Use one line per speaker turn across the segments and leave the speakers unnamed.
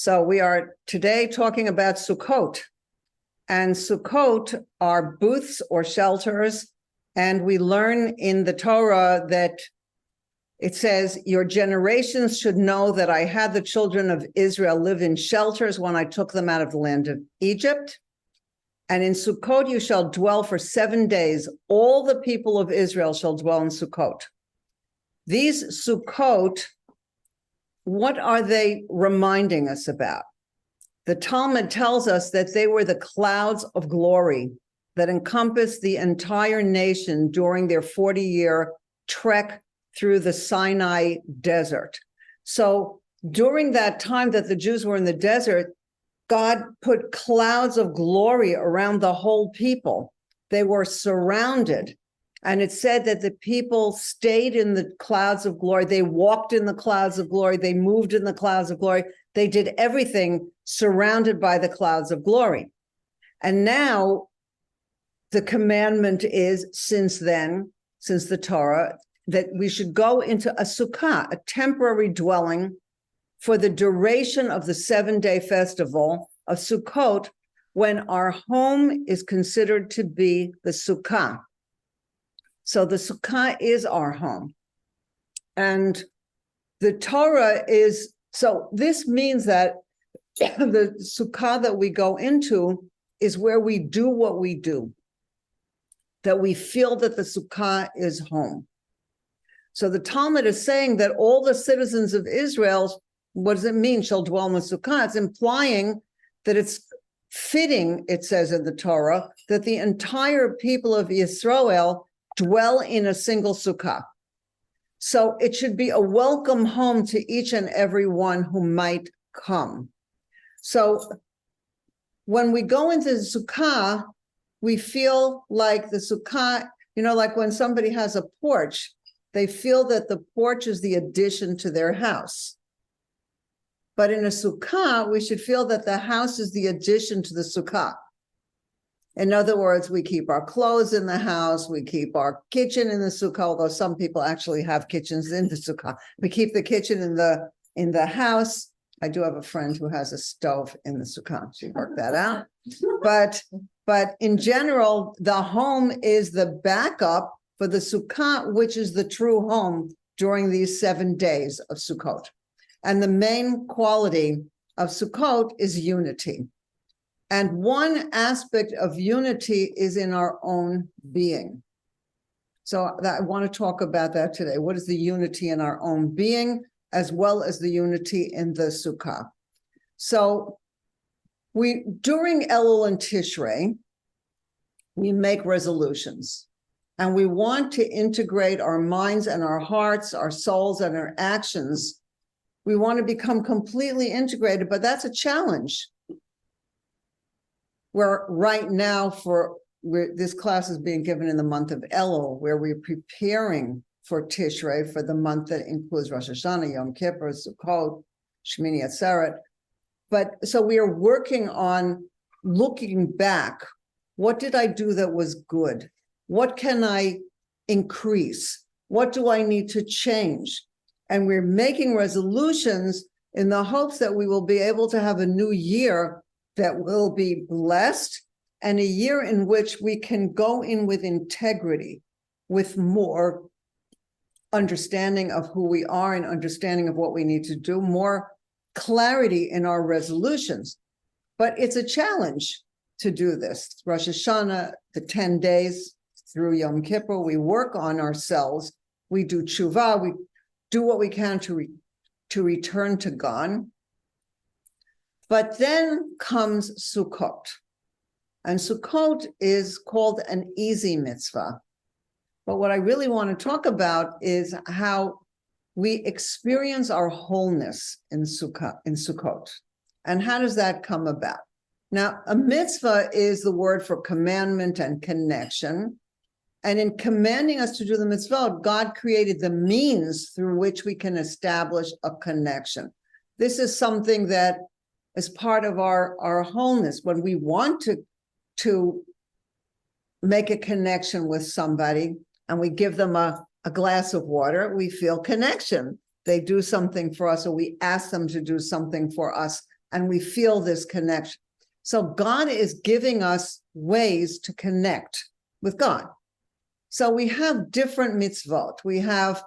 So we are today talking about Sukkot. And Sukkot are booths or shelters. And we learn in the Torah that it says, your generations should know that I had the children of Israel live in shelters when I took them out of the land of Egypt. And in Sukkot you shall dwell for 7 days. All the people of Israel shall dwell in Sukkot. These Sukkot, what are they reminding us about? The Talmud tells us that they were the clouds of glory that encompassed the entire nation during their 40-year trek through the Sinai desert. So during that time that the Jews were in the desert, God put clouds of glory around the whole people. They were surrounded. And it said that the people stayed in the clouds of glory. They walked in the clouds of glory. They moved in the clouds of glory. They did everything surrounded by the clouds of glory. And now the commandment is, since then, since the Torah, that we should go into a sukkah, a temporary dwelling for the duration of the 7-day festival of Sukkot, when our home is considered to be the sukkah. So the sukkah is our home. And the Torah is, so this means that the sukkah that we go into is where we do what we do, that we feel that the sukkah is home. So the Talmud is saying that all the citizens of Israel, what does it mean, shall dwell in the sukkah? It's implying that it's fitting, it says in the Torah, that the entire people of Israel dwell in a single sukkah. So it should be a welcome home to each and every one who might come. So when we go into the sukkah, we feel like the sukkah, like when somebody has a porch, they feel that the porch is the addition to their house. But in a sukkah, we should feel that the house is the addition to the sukkah. In other words, we keep our clothes in the house, we keep our kitchen in the sukkah, although some people actually have kitchens in the sukkah. We keep the kitchen in the house. I do have a friend who has a stove in the sukkah. She worked that out. But in general, the home is the backup for the sukkah, which is the true home during these 7 days of Sukkot. And the main quality of Sukkot is unity. And one aspect of unity is in our own being. So I want to talk about that today. What is the unity in our own being, as well as the unity in the Sukkah? So during Elul and Tishrei, we make resolutions. And we want to integrate our minds and our hearts, our souls and our actions. We want to become completely integrated, but that's a challenge. Where right now this class is being given in the month of Elul, where we're preparing for Tishrei, for the month that includes Rosh Hashanah, Yom Kippur, Sukkot, Shmini Atzeret. But so we are working on looking back. What did I do that was good? What can I increase? What do I need to change? And we're making resolutions in the hopes that we will be able to have a new year that will be blessed, and a year in which we can go in with integrity, with more understanding of who we are and understanding of what we need to do, more clarity in our resolutions. But it's a challenge to do this. Rosh Hashanah, the 10 days through Yom Kippur, we work on ourselves. We do tshuva, we do what we can to return to God. But then comes Sukkot. And Sukkot is called an easy mitzvah. But what I really want to talk about is how we experience our wholeness in Sukkot. And how does that come about? Now, a mitzvah is the word for commandment and connection. And in commanding us to do the mitzvah, God created the means through which we can establish a connection. This is something that is part of our wholeness. When we want to make a connection with somebody and we give them a glass of water, we feel connection. They do something for us, or we ask them to do something for us and we feel this connection. So God is giving us ways to connect with God. So we have different mitzvot. We have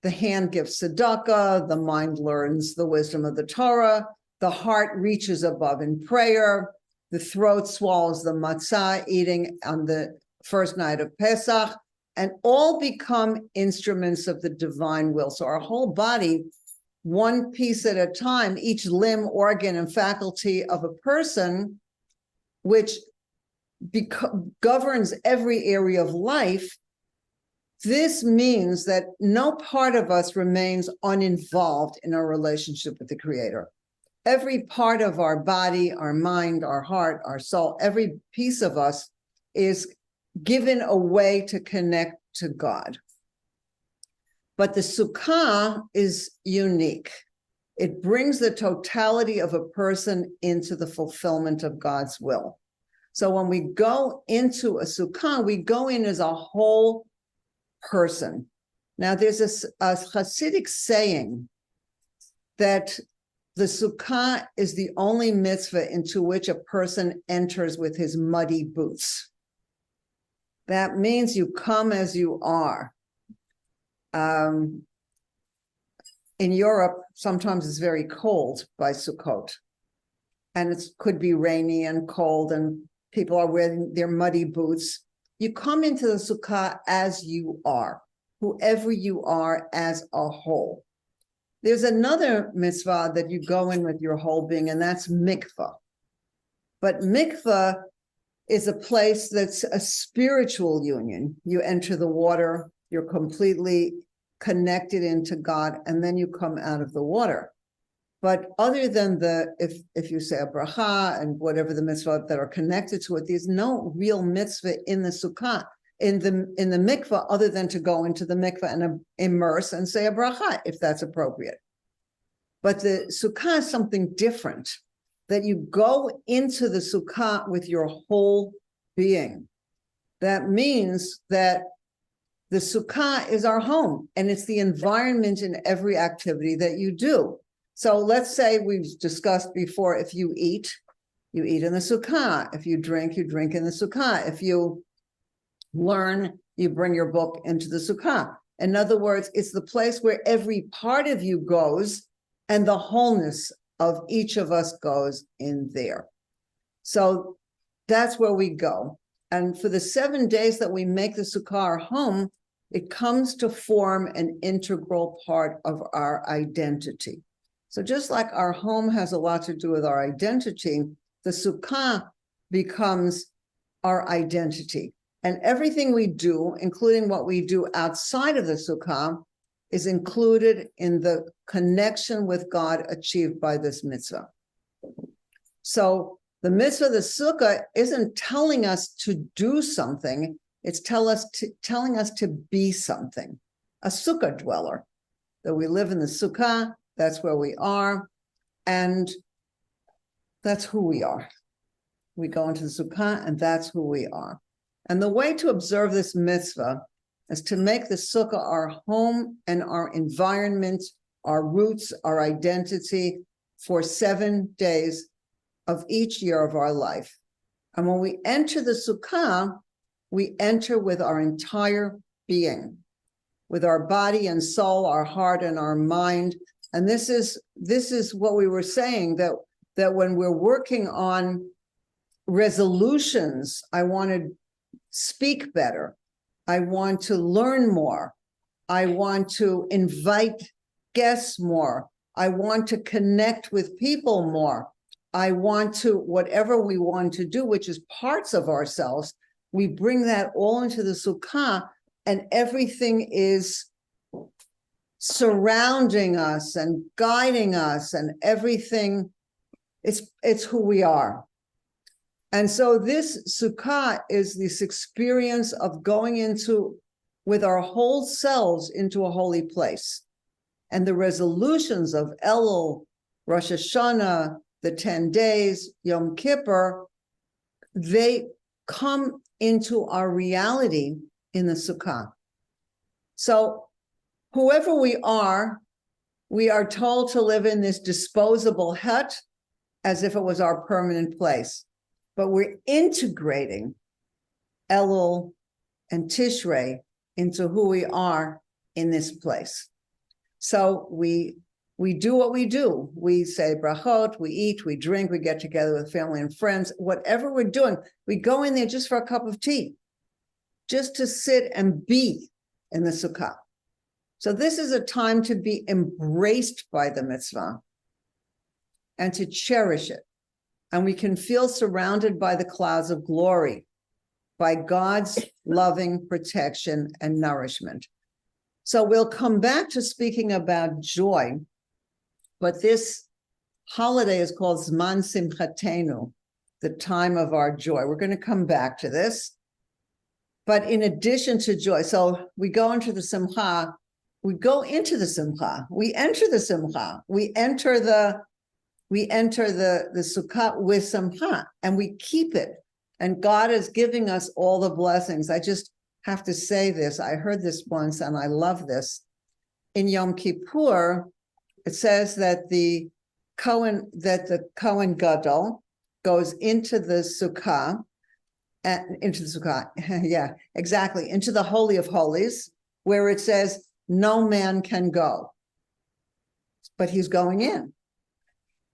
the hand gives tzedakah, the mind learns the wisdom of the Torah, the heart reaches above in prayer, the throat swallows the matzah, eating on the first night of Pesach, and all become instruments of the divine will. So our whole body, one piece at a time, each limb, organ, and faculty of a person, which governs every area of life. This means that no part of us remains uninvolved in our relationship with the Creator. Every part of our body, our mind, our heart, our soul, every piece of us is given a way to connect to God. But the Sukkah is unique. It brings the totality of a person into the fulfillment of God's will. So when we go into a Sukkah, we go in as a whole person. Now, there's a Hasidic saying that the Sukkah is the only mitzvah into which a person enters with his muddy boots. That means you come as you are. In Europe, sometimes it's very cold by Sukkot, and it could be rainy and cold, and people are wearing their muddy boots. You come into the Sukkah as you are, whoever you are as a whole. There's another mitzvah that you go in with your whole being, and that's mikvah. But mikvah is a place that's a spiritual union. You enter the water, you're completely connected into God, and then you come out of the water. But other than if you say a bracha and whatever the mitzvah that are connected to it, there's no real mitzvah in the sukkah, in the mikvah, other than to go into the mikvah and immerse and say a bracha, if that's appropriate. But the sukkah is something different, that you go into the sukkah with your whole being. That means that the sukkah is our home, and it's the environment in every activity that you do. So let's say we've discussed before, if you eat in the sukkah. If you drink in the sukkah. If you learn, you bring your book into the sukkah. In other words, it's the place where every part of you goes, and the wholeness of each of us goes in there. So that's where we go. And for the 7 days that we make the sukkah our home, it comes to form an integral part of our identity. So just like our home has a lot to do with our identity, the sukkah becomes our identity. And everything we do, including what we do outside of the sukkah, is included in the connection with God achieved by this mitzvah. So the mitzvah, the sukkah, isn't telling us to do something, it's telling us to be something, a sukkah dweller, that we live in the sukkah, that's where we are, and that's who we are. We go into the sukkah, and that's who we are. And the way to observe this mitzvah is to make the sukkah our home and our environment, our roots, our identity for 7 days of each year of our life. And when we enter the sukkah, we enter with our entire being, with our body and soul, our heart and our mind. And this is what we were saying, that when we're working on resolutions, I want to speak better, I want to learn more, I want to invite guests more, I want to connect with people more, I want to, whatever we want to do, which is parts of ourselves, we bring that all into the sukkah, and everything is surrounding us and guiding us, and everything, it's who we are. And so this sukkah is this experience of going into, with our whole selves, into a holy place. And the resolutions of Elul, Rosh Hashanah, the 10 days, Yom Kippur, they come into our reality in the sukkah. So whoever we are told to live in this disposable hut, as if it was our permanent place, but we're integrating Elul and Tishrei into who we are in this place. So we do what we do. We say brachot, we eat, we drink, we get together with family and friends. Whatever we're doing, we go in there just for a cup of tea, just to sit and be in the sukkah. So this is a time to be embraced by the mitzvah and to cherish it. And we can feel surrounded by the clouds of glory, by God's loving protection and nourishment. So we'll come back to speaking about joy, but this holiday is called Zman Simchatenu, the time of our joy. We're going to come back to this. But in addition to joy, so we go into the simcha, we go into the simcha, we enter the simcha, we enter the sukkah with simcha, and we keep it. And God is giving us all the blessings. I just have to say this. I heard this once, and I love this. In Yom Kippur, it says that the Kohen Gadol goes into the sukkah, yeah, exactly, into the Holy of Holies, where it says no man can go. But he's going in.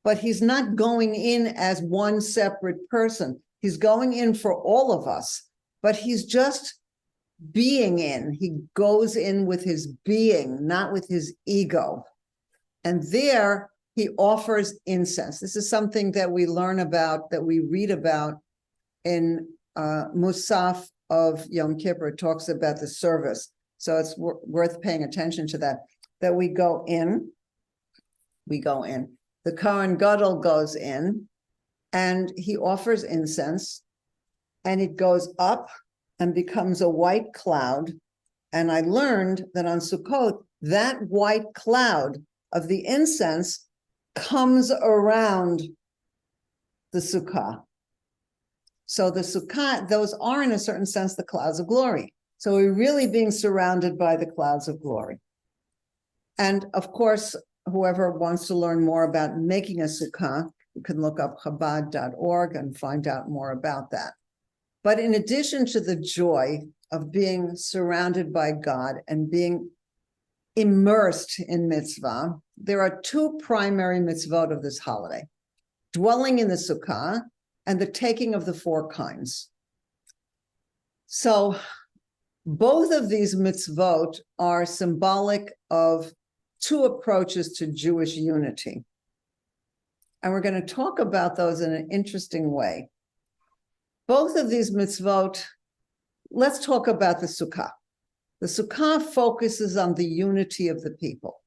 But he's not going in as one separate person. He's going in for all of us, but he's just being in. He goes in with his being, not with his ego. And there he offers incense. This is something that we learn about, that we read about in Musaf of Yom Kippur. It talks about the service. So it's worth paying attention to that we go in. The Kohen Gadol goes in, and he offers incense, and it goes up and becomes a white cloud. And I learned that on Sukkot, that white cloud of the incense comes around the sukkah. So the sukkah, those are in a certain sense the clouds of glory. So we're really being surrounded by the clouds of glory. And of course, whoever wants to learn more about making a sukkah, you can look up Chabad.org and find out more about that. But in addition to the joy of being surrounded by God and being immersed in mitzvah, there are two primary mitzvot of this holiday: dwelling in the sukkah and the taking of the four kinds. So both of these mitzvot are symbolic of two approaches to Jewish unity. And we're going to talk about those in an interesting way. Both of these mitzvot, let's talk about the sukkah. The sukkah focuses on the unity of the people.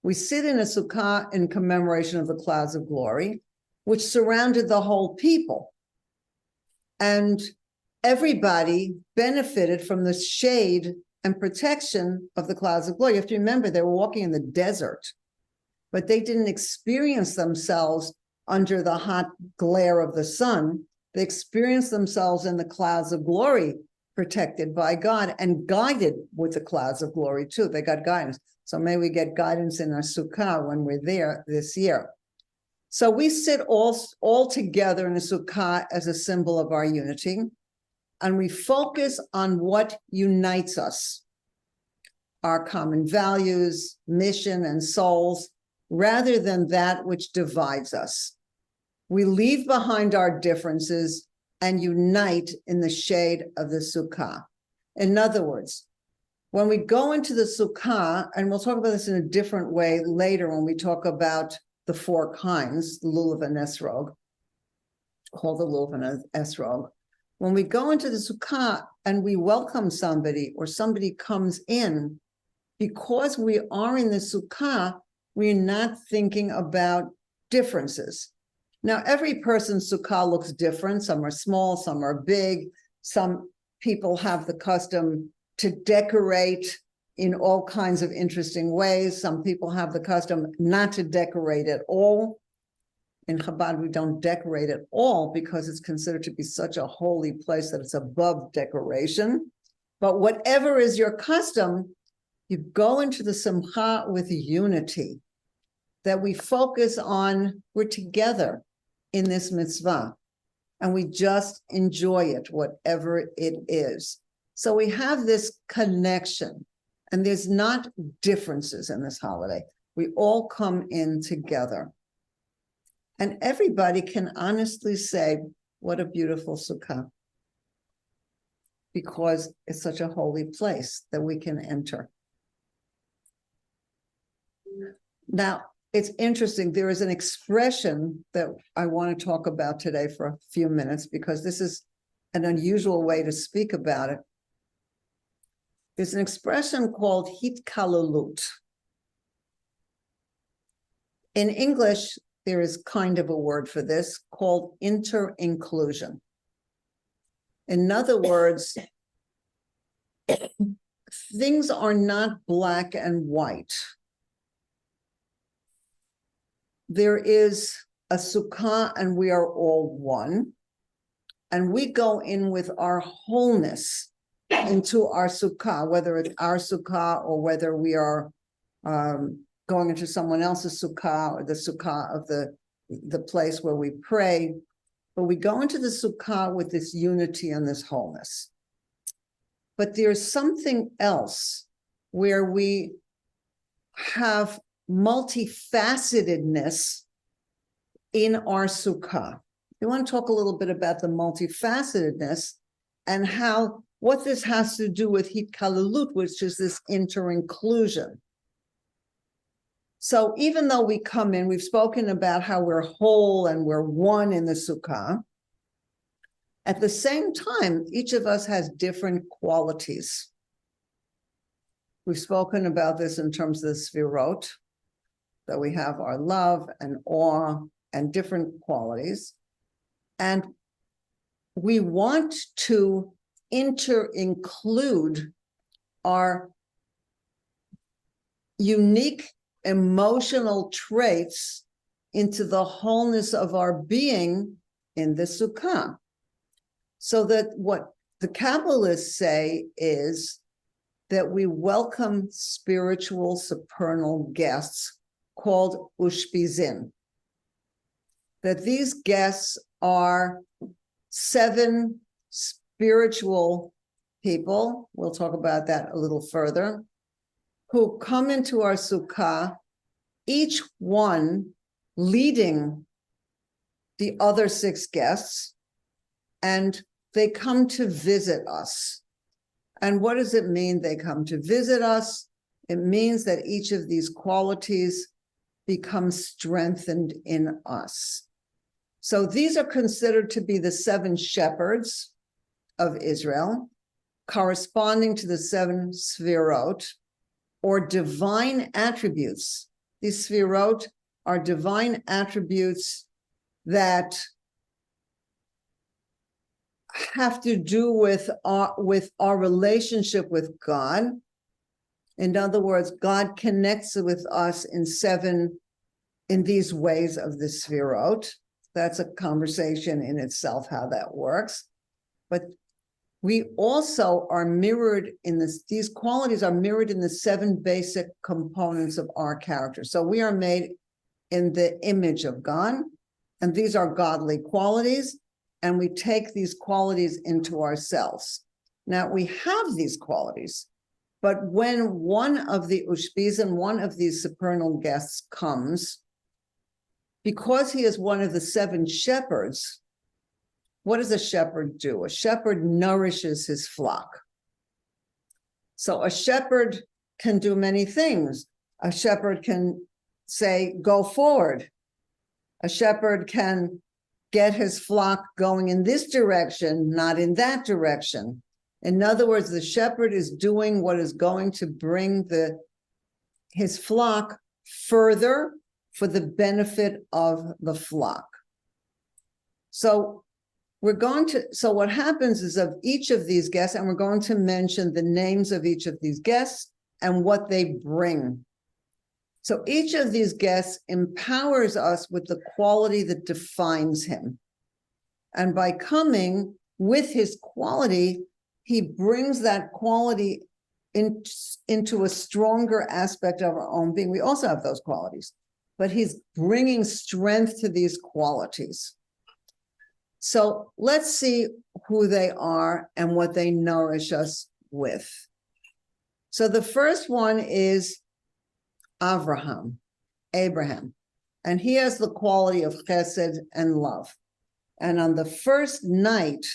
We sit in a sukkah in commemoration of the clouds of glory, which surrounded the whole people. And everybody benefited from the shade and protection of the clouds of glory. You have to remember, they were walking in the desert, but they didn't experience themselves under the hot glare of the sun. They experienced themselves in the clouds of glory, protected by God and guided with the clouds of glory too. They got guidance. So may we get guidance in our sukkah when we're there this year. So we sit all together in a sukkah as a symbol of our unity, and we focus on what unites us, our common values, mission, and souls, rather than that which divides us. We leave behind our differences and unite in the shade of the sukkah. In other words, when we go into the sukkah, and we'll talk about this in a different way later when we talk about the four kinds, the lulav and esrog, called the lulav and esrog. When we go into the sukkah and we welcome somebody, or somebody comes in, because we are in the sukkah, we're not thinking about differences. Now, every person's sukkah looks different. Some are small, some are big. Some people have the custom to decorate in all kinds of interesting ways. Some people have the custom not to decorate at all. In Chabad, we don't decorate at all because it's considered to be such a holy place that it's above decoration. But whatever is your custom, you go into the simcha with unity, that we focus on, we're together. in this mitzvah, and we just enjoy it, whatever it is. So we have this connection, and there's not differences in this holiday. We all come in together. And everybody can honestly say, what a beautiful sukkah, because it's such a holy place that we can enter. Now, it's interesting. There is an expression that I want to talk about today for a few minutes, because this is an unusual way to speak about it. There's an expression called hitkalalut. In English, there is kind of a word for this called inter-inclusion. In other words, things are not black and white. There is a sukkah and we are all one. And we go in with our wholeness into our sukkah, whether it's our sukkah or whether we are going into someone else's sukkah or the sukkah of the place where we pray. But we go into the sukkah with this unity and this wholeness. But there's something else where we have multifacetedness in our sukkah. We want to talk a little bit about the multifacetedness and what this has to do with hitkalalut, which is this inter-inclusion. So even though we come in, we've spoken about how we're whole and we're one in the sukkah. At the same time, each of us has different qualities. We've spoken about this in terms of the sfirot, that we have our love and awe and different qualities. And we want to include our unique emotional traits into the wholeness of our being in the sukkah. So that what the Kabbalists say is that we welcome spiritual supernal guests called ushpizin. That these guests are 7 spiritual people, we'll talk about that a little further, who come into our sukkah, each one leading the other 6 guests, and they come to visit us. And what does it mean they come to visit us? It means that each of these qualities becomes strengthened in us. So these are considered to be the 7 shepherds of Israel, corresponding to the 7 sfirot, or divine attributes. These sfirot are divine attributes that have to do with our relationship with God. In other words, God connects with us in these ways of the sfirot. That's a conversation in itself, how that works. But we also are mirrored in this, these qualities are mirrored in the 7 basic components of our character. So we are made in the image of God, and these are godly qualities, and we take these qualities into ourselves. Now, we have these qualities, but when one of the ushpizin, one of these supernal guests comes, because he is one of the 7 shepherds, what does a shepherd do? A shepherd nourishes his flock. So a shepherd can do many things. A shepherd can say, go forward. A shepherd can get his flock going in this direction, not in that direction. In other words, the shepherd is doing what is going to bring his flock further for the benefit of the flock. So what happens is of each of these guests, and we're going to mention the names of each of these guests and what they bring. So each of these guests empowers us with the quality that defines him. And by coming with his quality, he brings that quality into a stronger aspect of our own being. We also have those qualities, but he's bringing strength to these qualities. So let's see who they are and what they nourish us with. So the first one is Abraham, and he has the quality of chesed and love. And on the first night,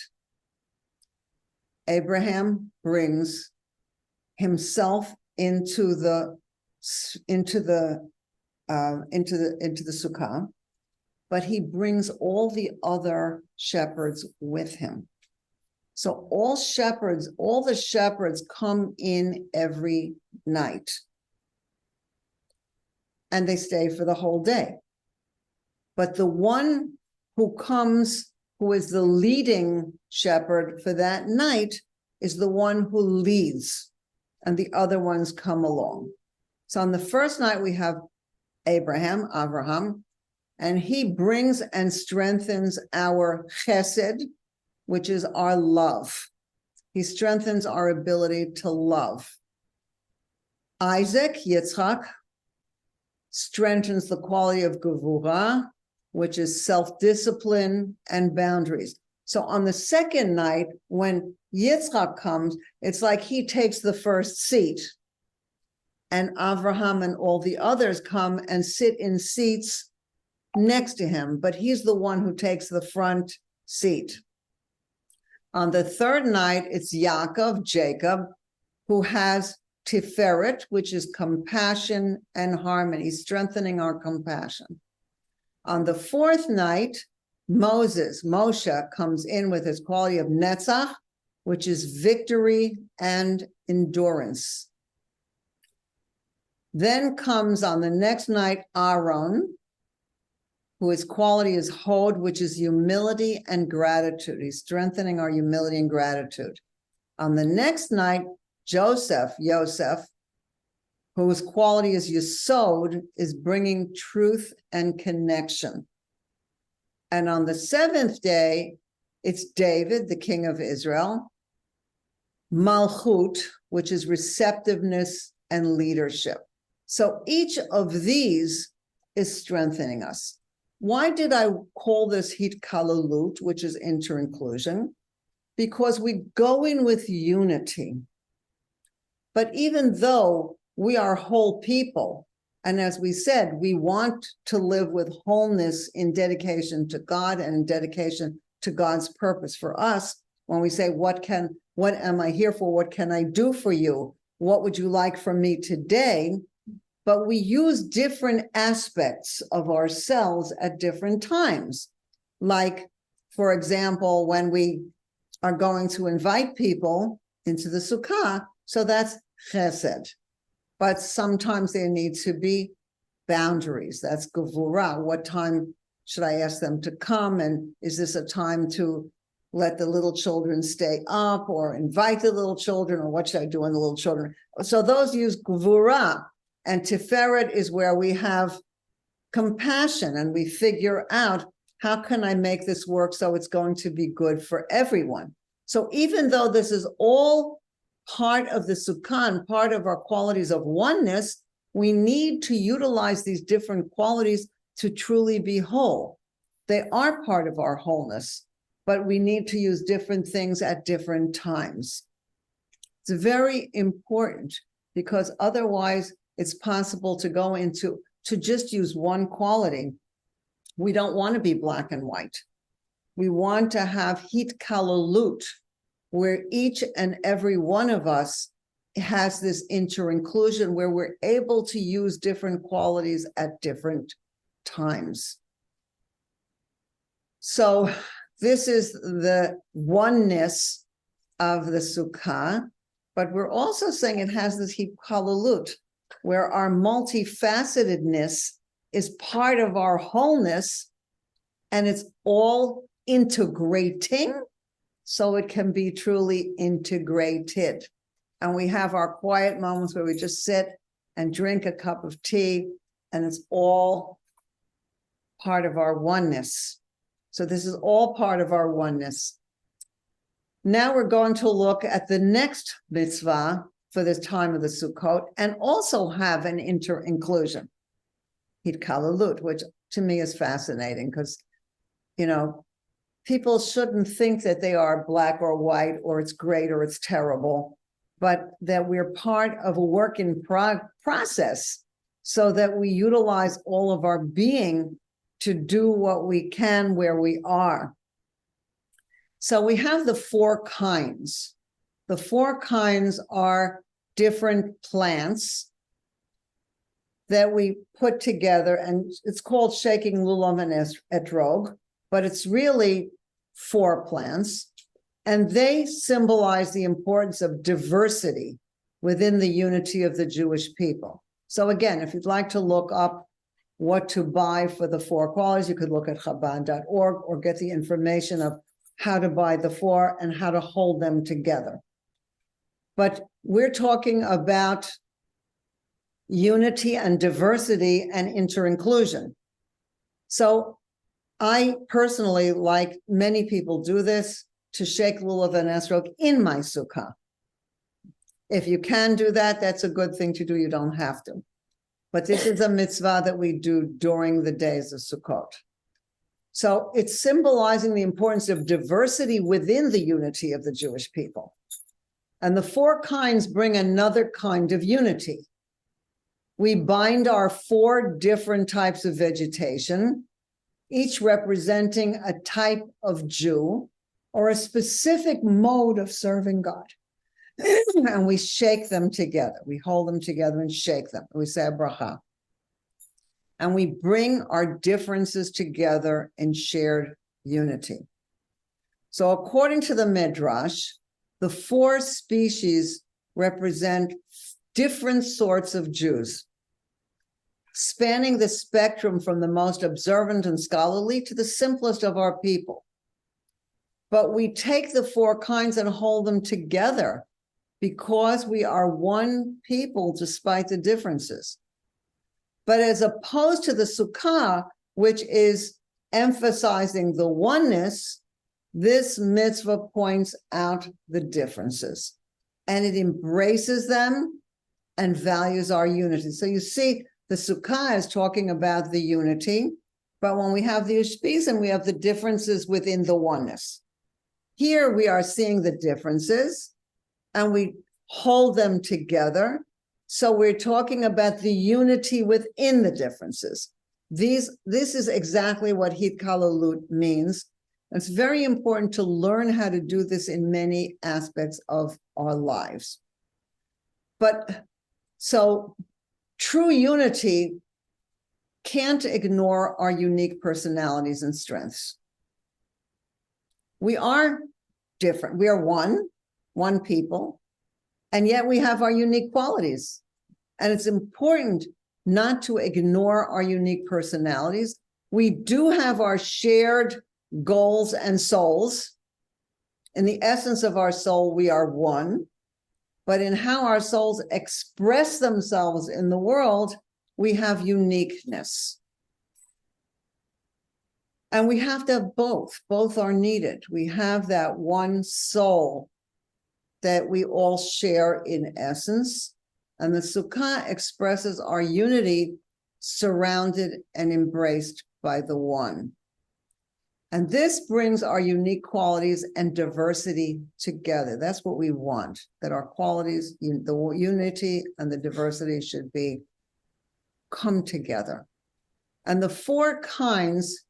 Abraham brings himself into the sukkah, but he brings all the other shepherds with him. So all the shepherds come in every night, and they stay for the whole day. But the one who comes, who is the leading shepherd for that night, is the one who leads, and the other ones come along. So on the first night, we have Avraham, and he brings and strengthens our chesed, which is our love. He strengthens our ability to love. Isaac, Yitzchak, strengthens the quality of gevurah, which is self-discipline and boundaries. So on the second night, when Yitzchak comes, it's like he takes the first seat, and Avraham and all the others come and sit in seats next to him, but he's the one who takes the front seat. On the third night, it's Jacob, who has Tiferet, which is compassion and harmony, strengthening our compassion. On the fourth night, Moshe comes in with his quality of Netzach, which is victory and endurance. Then comes on the next night, Aaron, whose quality is Hod, which is humility and gratitude. He's strengthening our humility and gratitude. On the next night, Yosef, whose quality is Yesod, is bringing truth and connection. And on the seventh day, it's David, the king of Israel, Malchut, which is receptiveness and leadership. So each of these is strengthening us. Why did I call this hitkalalut, which is inter-inclusion? Because we go in with unity. But even though we are whole people, and as we said, we want to live with wholeness in dedication to God and in dedication to God's purpose for us, when we say, what am I here for? What can I do for you? What would you like from me today? But we use different aspects of ourselves at different times. Like, for example, when we are going to invite people into the sukkah, so that's chesed. But sometimes there need to be boundaries. That's gevurah. What time should I ask them to come? And is this a time to let the little children stay up, or invite the little children, or what should I do on the little children? So those use gevurah. And Tiferet is where we have compassion and we figure out, how can I make this work so it's going to be good for everyone? So even though this is all part of the sukkah, part of our qualities of oneness, we need to utilize these different qualities to truly be whole. They are part of our wholeness, but we need to use different things at different times. It's very important, because otherwise it's possible to go into, to just use one quality. We don't want to be black and white. We want to have hitkalalut, where each and every one of us has this inter-inclusion, where we're able to use different qualities at different times. So this is the oneness of the sukkah, but we're also saying it has this hitkalalut, where our multifacetedness is part of our wholeness, and it's all integrating, so it can be truly integrated. And we have our quiet moments where we just sit and drink a cup of tea, and it's all part of our oneness. So this is all part of our oneness. Now we're going to look at the next mitzvah for this time of the Sukkot, and also have an inter-inclusion, hitkalalut, which to me is fascinating, because, people shouldn't think that they are black or white, or it's great or it's terrible, but that we're part of a work in process, so that we utilize all of our being to do what we can where we are. So we have the 4 kinds. The 4 kinds are different plants that we put together, and it's called shaking lulav and etrog, but it's really 4 plants, and they symbolize the importance of diversity within the unity of the Jewish people. So again, if you'd like to look up what to buy for the 4 qualities, you could look at Chabad.org or get the information of how to buy the 4 and how to hold them together. But we're talking about unity and diversity and inter-inclusion. So I personally, like many people do this, to shake lulav and esrog in my sukkah. If you can do that, that's a good thing to do. You don't have to. But this is a mitzvah that we do during the days of Sukkot. So it's symbolizing the importance of diversity within the unity of the Jewish people. And the 4 kinds bring another kind of unity. We bind our 4 different types of vegetation, each representing a type of Jew or a specific mode of serving God. And we shake them together. We hold them together and shake them. We say a bracha. And we bring our differences together in shared unity. So according to the Midrash, the 4 species represent different sorts of Jews, spanning the spectrum from the most observant and scholarly to the simplest of our people. But we take the 4 kinds and hold them together because we are one people despite the differences. But as opposed to the Sukkah, which is emphasizing the oneness, this mitzvah points out the differences, and it embraces them and values our unity. So you see, the Sukkah is talking about the unity, but when we have the Ushpizim, we have the differences within the oneness. Here we are seeing the differences, and we hold them together. So we're talking about the unity within the differences. This is exactly what Hitkalalut means. It's very important to learn how to do this in many aspects of our lives. But so true unity can't ignore our unique personalities and strengths. We are different. We are one people, and yet we have our unique qualities. And it's important not to ignore our unique personalities. We do have our shared goals and souls. In the essence of our soul, we are one. But in how our souls express themselves in the world, we have uniqueness. And we have to have both. Both are needed. We have that one soul that we all share in essence. And the Sukkah expresses our unity surrounded and embraced by the one. And this brings our unique qualities and diversity together. That's what we want, that our qualities, the unity and the diversity should come together. And the 4 kinds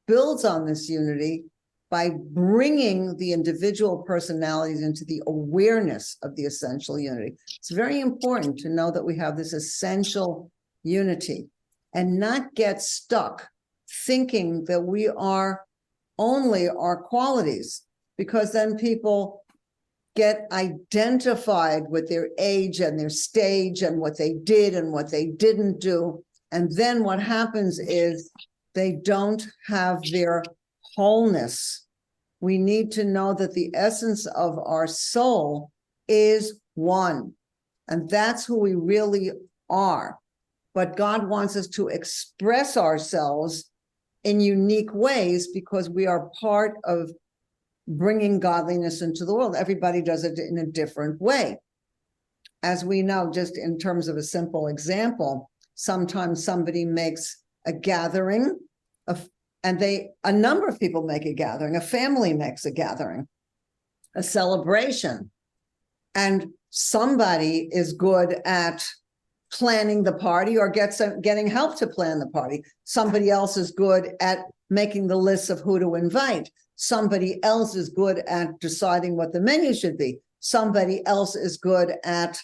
builds on this unity by bringing the individual personalities into the awareness of the essential unity. It's very important to know that we have this essential unity and not get stuck thinking that we are only our qualities, because then people get identified with their age and their stage and what they did and what they didn't do. And then what happens is they don't have their wholeness. We need to know that the essence of our soul is one, and that's who we really are. But God wants us to express ourselves in unique ways because we are part of bringing godliness into the world. Everybody does it in a different way. As we know, just in terms of a simple example, sometimes somebody makes a gathering And a number of people make a gathering, a family makes a gathering, a celebration. And somebody is good at planning the party or getting help to plan the party. Somebody else is good at making the list of who to invite. Somebody else is good at deciding what the menu should be. Somebody else is good at,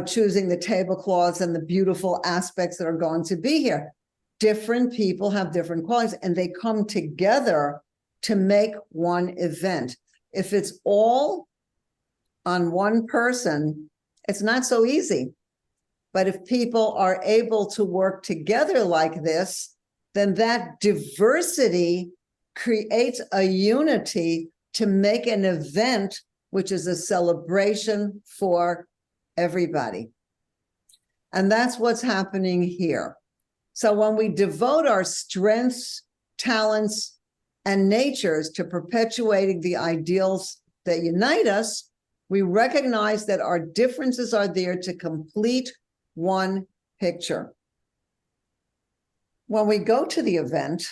choosing the tablecloths and the beautiful aspects that are going to be here. Different people have different qualities, and they come together to make one event. If it's all on one person, it's not so easy. But if people are able to work together like this, then that diversity creates a unity to make an event which is a celebration for everybody. And that's what's happening here. So when we devote our strengths, talents, and natures to perpetuating the ideals that unite us, we recognize that our differences are there to complete one picture. When we go to the event,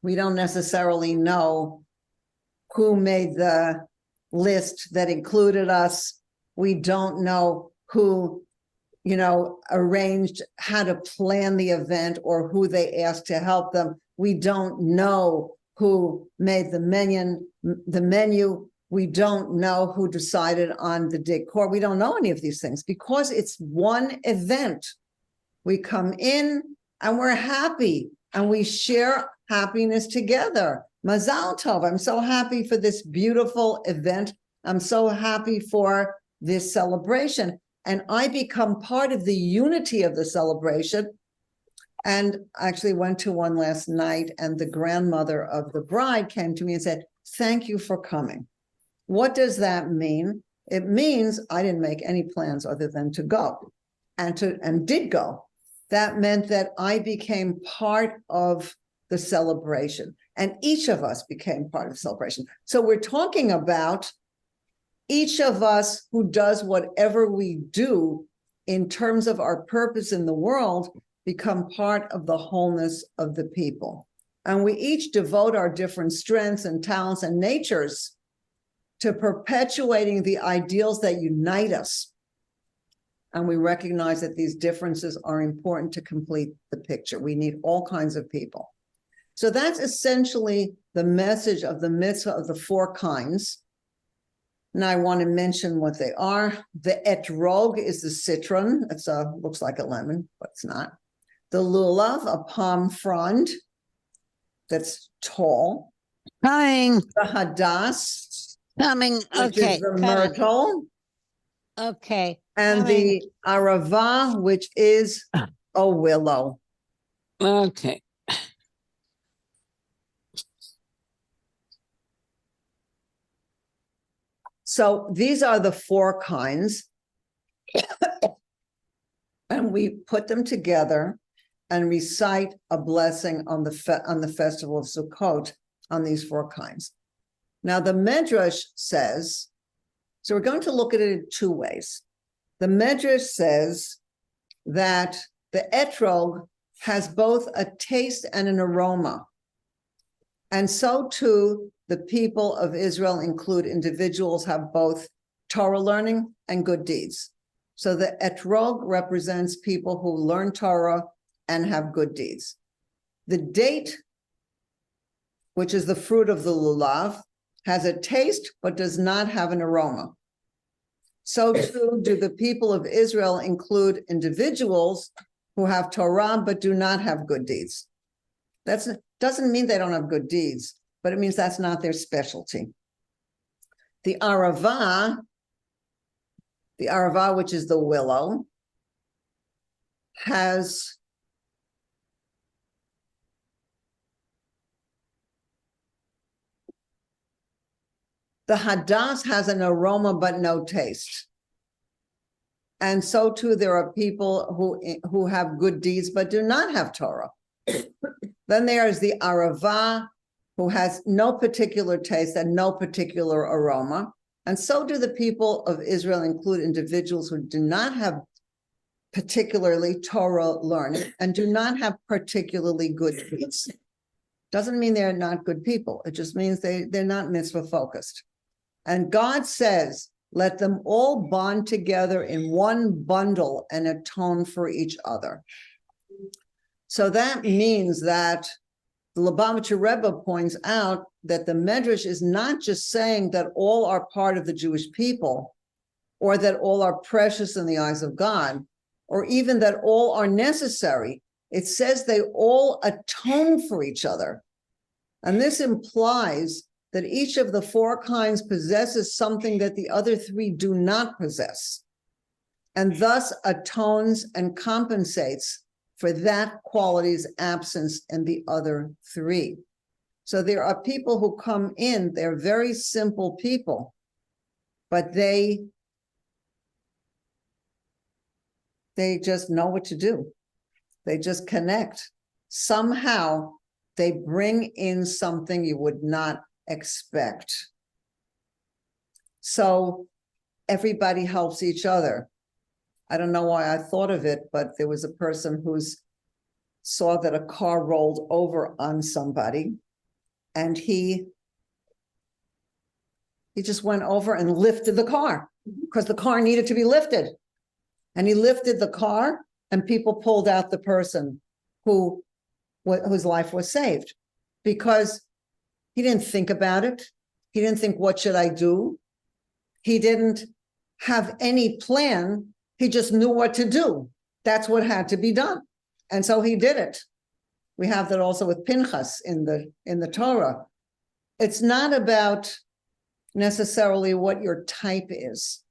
we don't necessarily know who made the list that included us. We don't know who, arranged how to plan the event or who they asked to help them. We don't know who made the menu. We don't know who decided on the decor. We don't know any of these things because it's one event. We come in and we're happy and we share happiness together. Mazal tov. I'm so happy for this beautiful event. I'm so happy for this celebration. And I become part of the unity of the celebration. And I actually went to one last night, and the grandmother of the bride came to me and said, "Thank you for coming." What does that mean? It means I didn't make any plans other than to go and did go. That meant that I became part of the celebration, and each of us became part of the celebration. So we're talking about each of us who does whatever we do in terms of our purpose in the world become part of the wholeness of the people. And we each devote our different strengths and talents and natures to perpetuating the ideals that unite us. And we recognize that these differences are important to complete the picture. We need all kinds of people. So that's essentially the message of the mitzvah of the four kinds. Now I want to mention what they are. The etrog is the citron. It's looks like a lemon, but it's not. The lulav, a palm frond that's tall.
Coming.
The hadass.
Coming.
Which
Okay.
is the myrtle.
Okay.
And
coming.
the arava, which is a willow.
Okay.
So these are the four kinds. And we put them together and recite a blessing on the festival of Sukkot on these four kinds. Now the Medrash says, so we're going to look at it in two ways. The Medrash says that the etrog has both a taste and an aroma. And so too, the people of Israel include individuals have both Torah learning and good deeds. So the etrog represents people who learn Torah and have good deeds. The date, which is the fruit of the lulav, has a taste but does not have an aroma. So too do the people of Israel include individuals who have Torah but do not have good deeds. That doesn't mean they don't have good deeds, but it means that's not their specialty. The arava, which is the willow, has the hadass has an aroma but no taste. And so too, there are people who have good deeds but do not have Torah. Then there is the arava, who has no particular taste and no particular aroma. And so do the people of Israel include individuals who do not have particularly Torah learning and do not have particularly good deeds. Doesn't mean they're not good people. It just means they're not mitzvah focused. And God says, let them all bond together in one bundle and atone for each other. So that means that the Lubavitcher Rebbe points out that the Medrash is not just saying that all are part of the Jewish people, or that all are precious in the eyes of God, or even that all are necessary. It says they all atone for each other. And this implies that each of the four kinds possesses something that the other three do not possess, and thus atones and compensates for that quality's absence in the other three. So there are people who come in, they're very simple people, but they just know what to do. They just connect. Somehow they bring in something you would not expect. So everybody helps each other. I don't know why I thought of it, but there was a person who saw that a car rolled over on somebody, and he just went over and lifted the car because the car needed to be lifted. And he lifted the car, and people pulled out the person whose life was saved, because he didn't think about it. He didn't think, what should I do? He didn't have any plan. He just knew what to do. That's what had to be done. And so he did it. We have that also with Pinchas in the Torah. It's not about necessarily what your type is.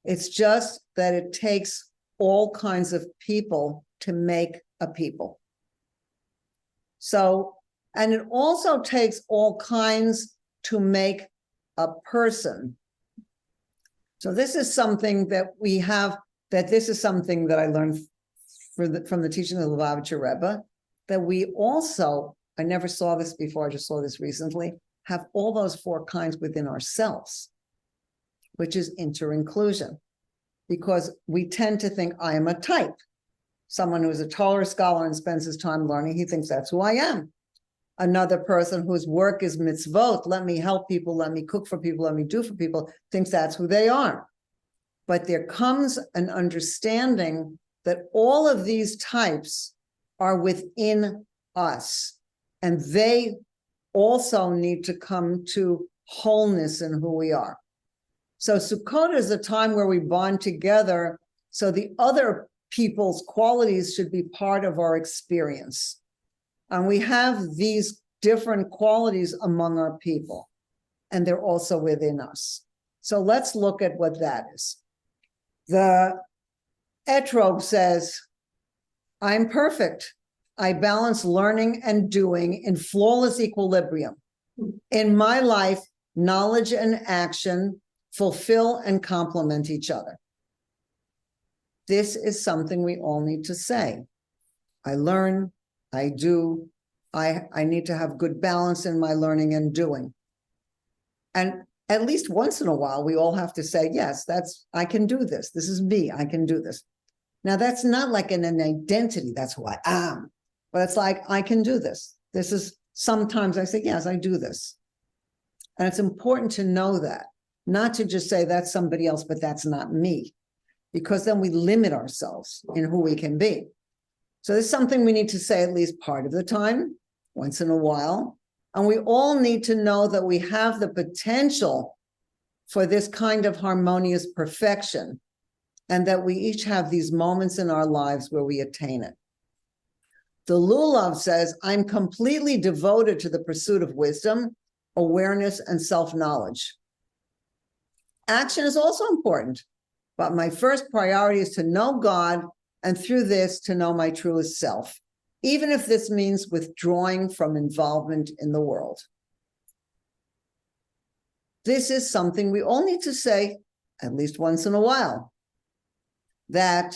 It's just that it takes all kinds of people to make a people. So, and it also takes all kinds to make a person. So this is something that we have, this is something that I learned from the teaching of the Lubavitcher Rebbe, that we also, I never saw this before, I just saw this recently, have all those four kinds within ourselves, which is inter-inclusion. Because we tend to think, I am a type. Someone who is a Torah scholar and spends his time learning, he thinks that's who I am. Another person whose work is mitzvot, let me help people, let me cook for people, let me do for people, thinks that's who they are. But there comes an understanding that all of these types are within us, and they also need to come to wholeness in who we are. So Sukkot is a time where we bond together, so the other people's qualities should be part of our experience. And we have these different qualities among our people, and they're also within us. So let's look at what that is. The Etrog says, I'm perfect. I balance learning and doing in flawless equilibrium. In my life, knowledge and action fulfill and complement each other. This is something we all need to say. I learn, I do, I need to have good balance in my learning and doing. And at least once in a while, we all have to say, yes, I can do this. This is me, I can do this. Now, that's not like an identity, that's who I am. But it's like, I can do this. This is, sometimes I say, yes, I do this. And it's important to know that. Not to just say that's somebody else, but that's not me, because then we limit ourselves in who we can be. So this is something we need to say at least part of the time, once in a while. And we all need to know that we have the potential for this kind of harmonious perfection, and that we each have these moments in our lives where we attain it. The Lulav says, I'm completely devoted to the pursuit of wisdom, awareness, and self-knowledge. Action is also important, but my first priority is to know God, and through this to know my truest self, even if this means withdrawing from involvement in the world. This is something we all need to say at least once in a while, that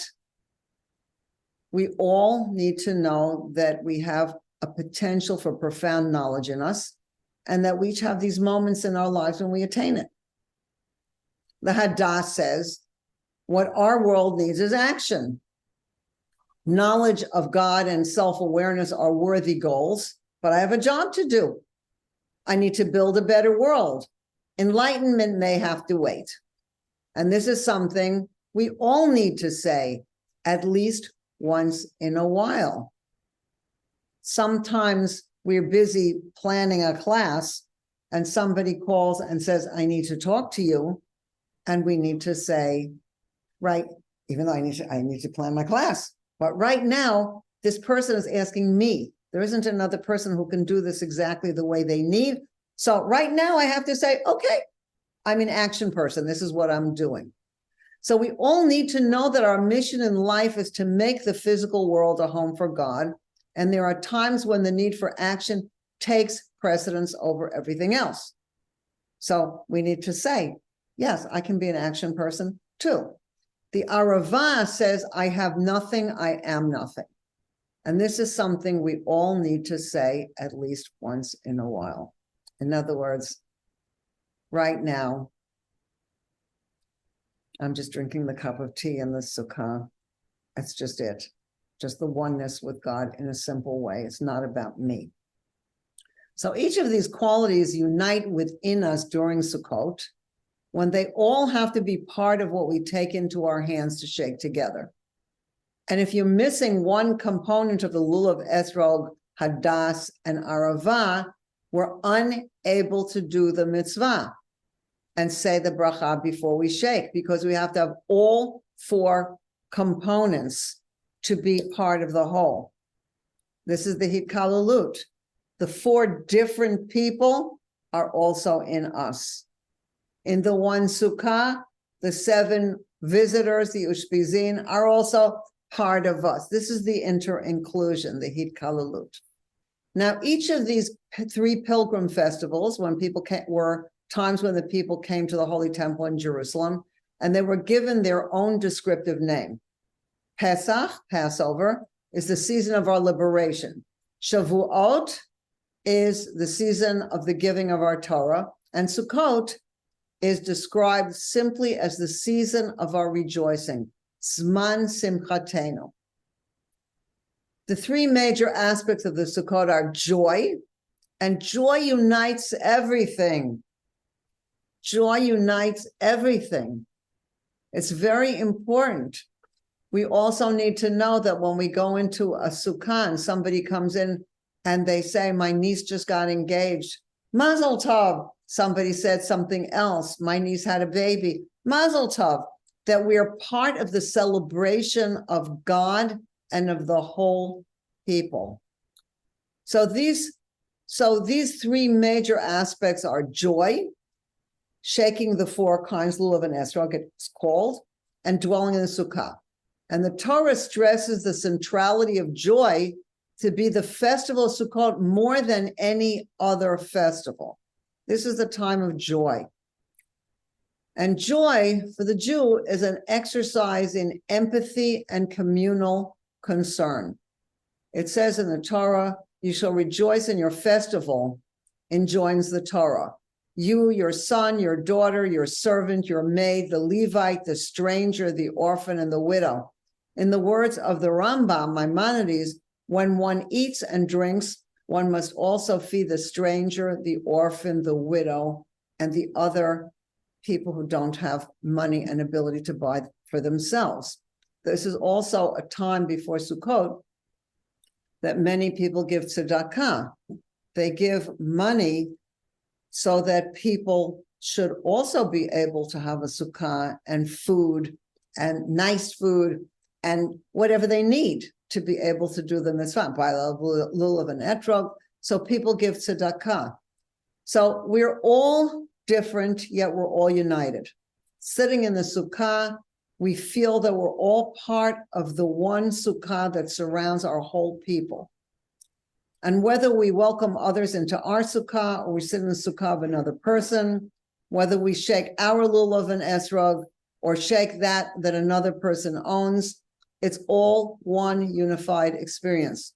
we all need to know that we have a potential for profound knowledge in us, and that we each have these moments in our lives when we attain it. The Hadass says, what our world needs is action. Knowledge of God and self-awareness are worthy goals, but I have a job to do. I need to build a better world. Enlightenment may have to wait. And this is something we all need to say at least once in a while. Sometimes we're busy planning a class and somebody calls and says, I need to talk to you. And we need to say, right, even though I need to plan my class. But right now, this person is asking me. There isn't another person who can do this exactly the way they need. So right now I have to say, okay, I'm an action person. This is what I'm doing. So we all need to know that our mission in life is to make the physical world a home for God. And there are times when the need for action takes precedence over everything else. So we need to say, yes, I can be an action person too. The Arava says, I have nothing, I am nothing. And this is something we all need to say at least once in a while. In other words, right now, I'm just drinking the cup of tea in the sukkah. That's just it. Just the oneness with God in a simple way. It's not about me. So each of these qualities unite within us during Sukkot, when they all have to be part of what we take into our hands to shake together. And if you're missing one component of the lulav, esrog, hadas, and arava, we're unable to do the mitzvah and say the bracha before we shake, because we have to have all four components to be part of the whole. This is the hitkalulut. The four different people are also in us. In the one sukkah, the 7 visitors, the ushpizin, are also part of us. This is the inter-inclusion, the hitkalulut. Now, each of these 3 pilgrim festivals, when people were times when the people came to the Holy Temple in Jerusalem, and they were given their own descriptive name. Pesach, Passover, is the season of our liberation. Shavuot is the season of the giving of our Torah, and Sukkot is described simply as the season of our rejoicing, Zman Simchatenu. The 3 major aspects of the Sukkot are joy, and joy unites everything. Joy unites everything. It's very important. We also need to know that when we go into a sukkah and somebody comes in and they say, my niece just got engaged, Mazel Tov. Somebody said something else, my niece had a baby, Mazel Tov, that we are part of the celebration of God and of the whole people. So these 3 major aspects are joy, shaking the 4 kinds, lulav and esrog, it's called, and dwelling in the sukkah. And the Torah stresses the centrality of joy to be the festival of Sukkot more than any other festival. This is the time of joy. And joy for the Jew is an exercise in empathy and communal concern. It says in the Torah, you shall rejoice in your festival, enjoins the Torah. You, your son, your daughter, your servant, your maid, the Levite, the stranger, the orphan, and the widow. In the words of the Rambam, Maimonides, when one eats and drinks, one must also feed the stranger, the orphan, the widow, and the other people who don't have money and ability to buy for themselves. This is also a time before Sukkot that many people give tzedakah. They give money so that people should also be able to have a sukkah and food and nice food and whatever they need to be able to do the mitzvah, buy a lulav and etrog. So people give tzedakah. So we're all different, yet we're all united. Sitting in the sukkah, we feel that we're all part of the one sukkah that surrounds our whole people. And whether we welcome others into our sukkah or we sit in the sukkah of another person, whether we shake our lulav and esrog or shake that another person owns, it's all one unified experience.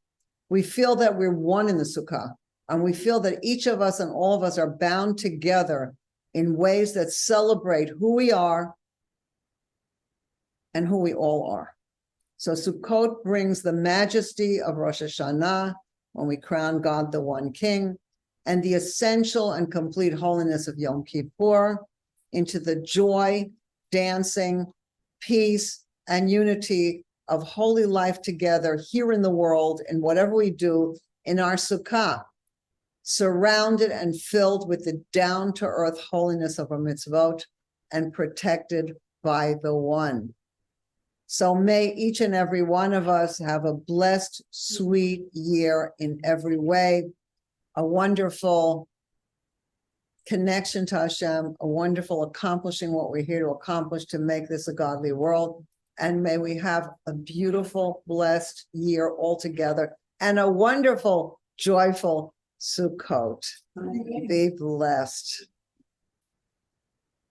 We feel that we're one in the sukkah, and we feel that each of us and all of us are bound together in ways that celebrate who we are and who we all are. So Sukkot brings the majesty of Rosh Hashanah when we crown God the one King, and the essential and complete holiness of Yom Kippur into the joy, dancing, peace, and unity of holy life together here in the world, in whatever we do in our Sukkah, surrounded and filled with the down-to-earth holiness of our mitzvot and protected by the one. So may each and every one of us have a blessed, sweet year in every way, a wonderful connection to Hashem, a wonderful accomplishing what we're here to accomplish to make this a godly world. And may we have a beautiful, blessed year altogether and a wonderful, joyful Sukkot. Be blessed.